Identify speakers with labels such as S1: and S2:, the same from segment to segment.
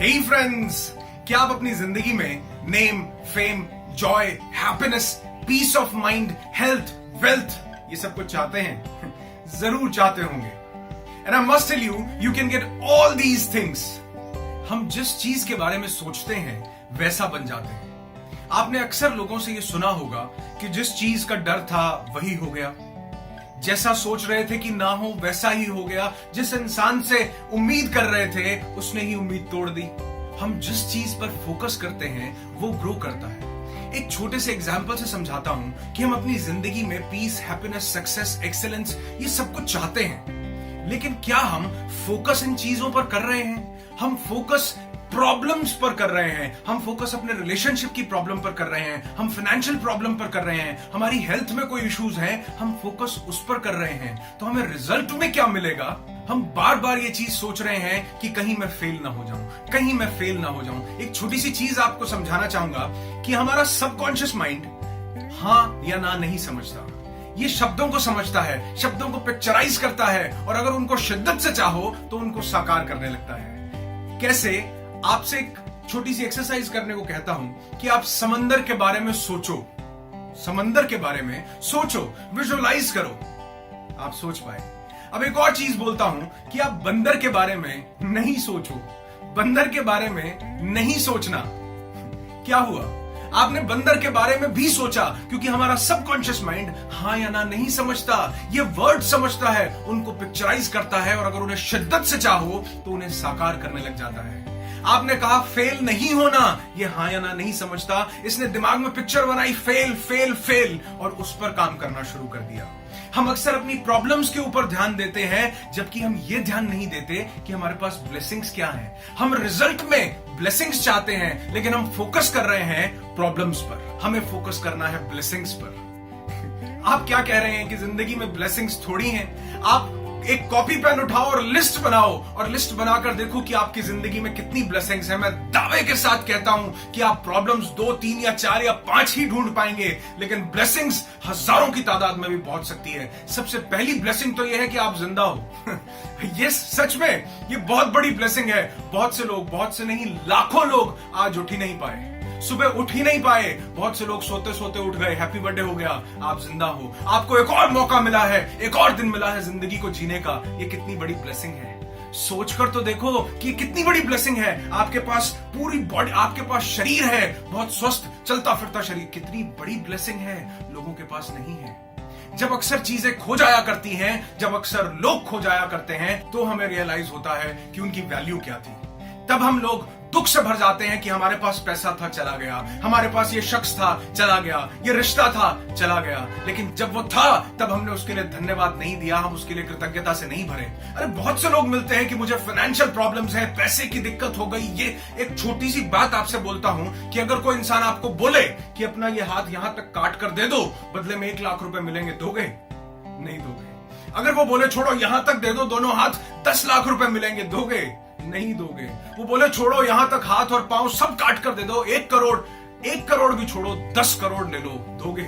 S1: हे friends, क्या आप अपनी जिंदगी में name, fame, joy, happiness, peace of mind, health, wealth ये सब कुछ चाहते हैं? जरूर चाहते होंगे। And I must tell you, you can get all these things. हम जिस चीज के बारे में सोचते हैं वैसा बन जाते हैं। आपने अक्सर लोगों से यह सुना होगा कि जिस चीज का डर था वही हो गया, जैसा सोच रहे थे कि ना हो वैसा ही हो गया, जिस इंसान से उम्मीद कर रहे थे उसने ही उम्मीद तोड़ दी। हम जिस चीज पर फोकस करते हैं वो ग्रो करता है। एक छोटे से एग्जाम्पल से समझाता हूं कि हम अपनी जिंदगी में पीस, हैप्पीनेस, सक्सेस, एक्सेलेंस ये सब कुछ चाहते हैं, लेकिन क्या हम फोकस इन चीजों पर कर रहे हैं? हम फोकस प्रॉब्लम्स पर कर रहे हैं, हम फोकस अपने रिलेशनशिप की प्रॉब्लम पर कर रहे हैं, हम फाइनेंशियल प्रॉब्लम पर कर रहे हैं, हमारी हेल्थ में कोई इश्यूज हैं, हम फोकस उस पर कर रहे हैं। तो हमें रिजल्ट में क्या मिलेगा? हम बार बार ये चीज सोच रहे हैं कि कहीं मैं फेल ना हो जाऊं, कहीं मैं फेल ना हो जाऊं। एक छोटी सी चीज आपको समझाना चाहूंगा कि हमारा सबकॉन्शियस माइंड हाँ या ना नहीं समझता। ये शब्दों को समझता है, शब्दों को पिक्चराइज करता है, और अगर उनको शिद्दत से चाहो तो उनको साकार करने लगता है। कैसे? आपसे एक छोटी सी एक्सरसाइज करने को कहता हूं कि आप समंदर के बारे में सोचो, समंदर के बारे में सोचो, विजुअलाइज करो। आप सोच पाए? अब एक और चीज बोलता हूं कि आप बंदर के बारे में नहीं सोचो, बंदर के बारे में नहीं सोचना। क्या हुआ? आपने बंदर के बारे में भी सोचा, क्योंकि हमारा सबकॉन्शियस माइंड हाँ या ना नहीं समझता, ये वर्ड समझता है, उनको पिक्चराइज करता है, और अगर उन्हें शिद्दत से चाहो तो उन्हें साकार करने लग जाता है। आपने कहा फेल नहीं होना, ये हाँ या ना नहीं समझता, इसने दिमाग में पिक्चर बनाई फेल फेल फेल, और उस पर काम करना शुरू कर दिया। हम अक्सर अपनी प्रॉब्लम्स के ऊपर ध्यान देते हैं, जबकि हम ये ध्यान नहीं देते कि हमारे पास ब्लेसिंग्स क्या हैं। हम रिजल्ट में ब्लेसिंग्स चाहते हैं, लेकिन हम फोकस कर रहे हैं प्रॉब्लम्स पर। हमें फोकस करना है ब्लेसिंग्स पर। आप क्या कह रहे हैं कि जिंदगी में ब्लेसिंग्स थोड़ी हैं? आप एक कॉपी पेन उठाओ और लिस्ट बनाओ, और लिस्ट बनाकर देखो कि आपकी जिंदगी में कितनी ब्लेसिंग्स हैं। मैं दावे के साथ कहता हूं कि आप प्रॉब्लम्स 2, 3 या 4 या 5 ही ढूंढ पाएंगे, लेकिन ब्लेसिंग्स हजारों की तादाद में भी पहुंच सकती है। सबसे पहली ब्लेसिंग तो यह है कि आप जिंदा हो। ये सच में ये बहुत बड़ी ब्लेसिंग है। बहुत से लोग, बहुत से नहीं लाखों लोग आज उठ ही नहीं पाए, सुबह उठ ही नहीं पाए। बहुत से लोग सोते सोते उठ गए, हैप्पी बर्थडे हो गया, आप जिंदा हो। आपको एक और मौका मिला है, एक और दिन मिला है जिंदगी को जीने का। ये कितनी बड़ी ब्लेसिंग है। सोचकर तो देखो कि ये कितनी बड़ी ब्लेसिंग है। आपके पास पूरी बॉडी, आपके पास शरीर है, बहुत स्वस्थ चलता फिरता शरीर, कितनी बड़ी ब्लेसिंग है, लोगों के पास नहीं है। जब अक्सर चीजें खो जाया करती हैं, जब अक्सर लोग खो जाया करते हैं, तो हमें रियलाइज होता है कि उनकी वैल्यू क्या थी। तब हम लोग दुख से भर जाते हैं कि हमारे पास पैसा था, चला गया, हमारे पास ये शख्स था, चला गया, ये रिश्ता था, चला गया। लेकिन जब वो था तब हमने उसके लिए धन्यवाद नहीं दिया, हम उसके लिए कृतज्ञता से नहीं भरे। अरे बहुत से लोग मिलते हैं कि मुझे फाइनेंशियल प्रॉब्लम्स है, पैसे की दिक्कत हो गई। ये एक छोटी सी बात आपसे बोलता हूं कि अगर कोई इंसान आपको बोले कि अपना ये हाथ यहां तक काट कर दे दो, बदले में 1 लाख रुपए मिलेंगे, दोगे? नहीं दोगे। अगर वो बोले छोड़ो यहां तक दे दो, दोनों हाथ 10 लाख रुपए मिलेंगे, दोगे? नहीं दोगे। वो बोले छोड़ो यहां तक हाथ और पांव सब काट कर दे दो, 1 करोड़, 1 करोड़ भी छोड़ो, 10 करोड़ ले लो, दोगे?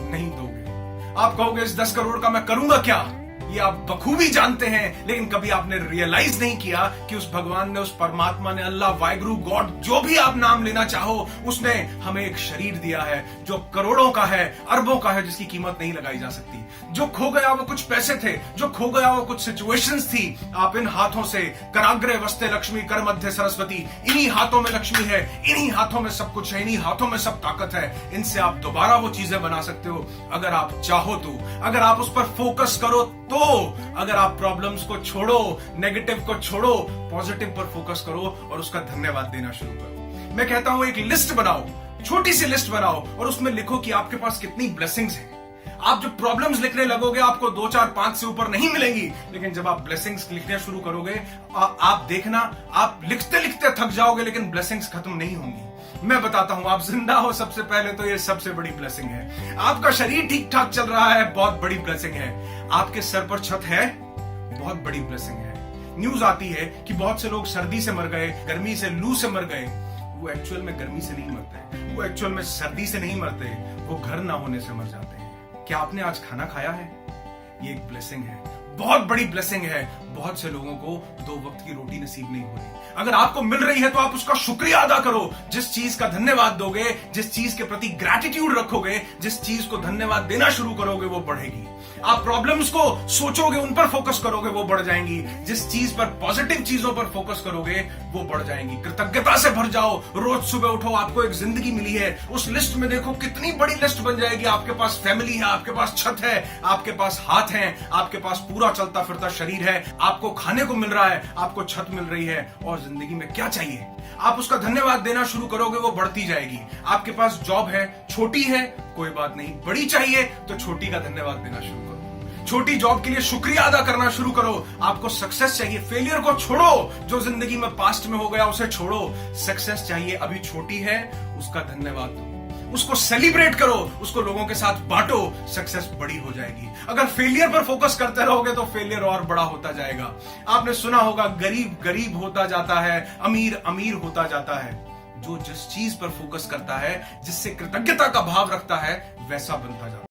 S1: नहीं दोगे। आप कहोगे इस 10 करोड़ का मैं करूंगा क्या? ये आप बखूबी जानते हैं, लेकिन कभी आपने रियलाइज नहीं किया कि उस भगवान ने, उस परमात्मा ने, अल्लाह, वाहिगुरु, गॉड, जो भी आप नाम लेना चाहो, उसने हमें एक शरीर दिया है जो करोड़ों का है, अरबों का है, जिसकी कीमत नहीं लगाई जा सकती। जो खो गया वो कुछ पैसे थे, जो खो गया वो कुछ सिचुएशंस थी। आप इन हाथों से, कराग्रे वस्ते लक्ष्मी, कर मध्य सरस्वती, इन्हीं हाथों में लक्ष्मी है, इन्हीं हाथों में सब कुछ है, इन्हीं हाथों में सब ताकत है। इनसे आप दोबारा वो चीजें बना सकते हो अगर आप चाहो तो, अगर आप उस पर फोकस करो तो। अगर आप प्रॉब्लम्स को छोड़ो, नेगेटिव को छोड़ो, पॉजिटिव पर फोकस करो और उसका धन्यवाद देना शुरू करो। मैं कहता हूं एक लिस्ट बनाओ, छोटी सी लिस्ट बनाओ, और उसमें लिखो कि आपके पास कितनी ब्लेसिंग्स हैं। आप जब प्रॉब्लम्स लिखने लगोगे आपको 2, 4, 5 से ऊपर नहीं मिलेंगी, लेकिन जब आप ब्लेसिंग्स लिखना शुरू करोगे, आप देखना, आप लिखते लिखते थक जाओगे, लेकिन ब्लेसिंग्स खत्म नहीं होंगी। मैं बताता हूं, आप जिंदा हो, सबसे पहले तो ये सबसे बड़ी ब्लेसिंग है। आपका शरीर ठीक ठाक चल रहा है, बहुत बड़ी ब्लेसिंग है। आपके सर पर छत है, बहुत बड़ी ब्लेसिंग है। न्यूज आती है कि बहुत से लोग सर्दी से मर गए, गर्मी से, लू से मर गए। वो एक्चुअल में गर्मी से नहीं मरते, वो एक्चुअल में सर्दी से नहीं मरते, वो घर ना होने से मर जाते हैं। क्या आपने आज खाना खाया है? ये एक ब्लेसिंग है। बहुत बड़ी ब्लेसिंग है। बहुत से लोगों को 2 वक्त की रोटी नसीब नहीं हो रही। अगर आपको मिल रही है तो आप उसका शुक्रिया अदा करो। जिस चीज का धन्यवाद दोगे, जिस चीज के प्रति ग्रैटिट्यूड रखोगे, जिस चीज को धन्यवाद देना शुरू करोगे, वो बढ़ेगी। आप प्रॉब्लम्स को सोचोगे, उन पर फोकस करोगे, वो बढ़ जाएंगी। जिस चीज पर पॉजिटिव चीजों पर फोकस करोगे, वो बढ़ जाएंगी। कृतज्ञता से भर जाओ। रोज सुबह उठो, आपको एक जिंदगी मिली है, उस लिस्ट में देखो कितनी बड़ी लिस्ट बन जाएगी। आपके पास फैमिली है, आपके पास छत है, आपके पास हाथ है, आपके पास पूरा चलता फिरता शरीर है, आपको खाने को मिल रहा है, आपको छत मिल रही है, और जिंदगी में क्या चाहिए? आप उसका धन्यवाद देना शुरू करोगे, वो बढ़ती जाएगी। आपके पास जॉब है, छोटी है, कोई बात नहीं, बड़ी चाहिए तो छोटी का धन्यवाद देना शुरू करो। छोटी जॉब के लिए शुक्रिया अदा करना शुरू करो। आपको सक्सेस चाहिए, फेलियर को छोड़ो। जो जिंदगी में पास्ट में हो गया उसे छोड़ो। सक्सेस चाहिए, अभी छोटी है, उसका धन्यवाद दो, उसको सेलिब्रेट करो, उसको लोगों के साथ बांटो, सक्सेस बड़ी हो जाएगी। अगर फेलियर पर फोकस करते रहोगे तो फेलियर और बड़ा होता जाएगा। आपने सुना होगा, गरीब गरीब होता जाता है, अमीर अमीर होता जाता है। जो जिस चीज पर फोकस करता है, जिससे कृतज्ञता का भाव रखता है, वैसा बनता जाता है।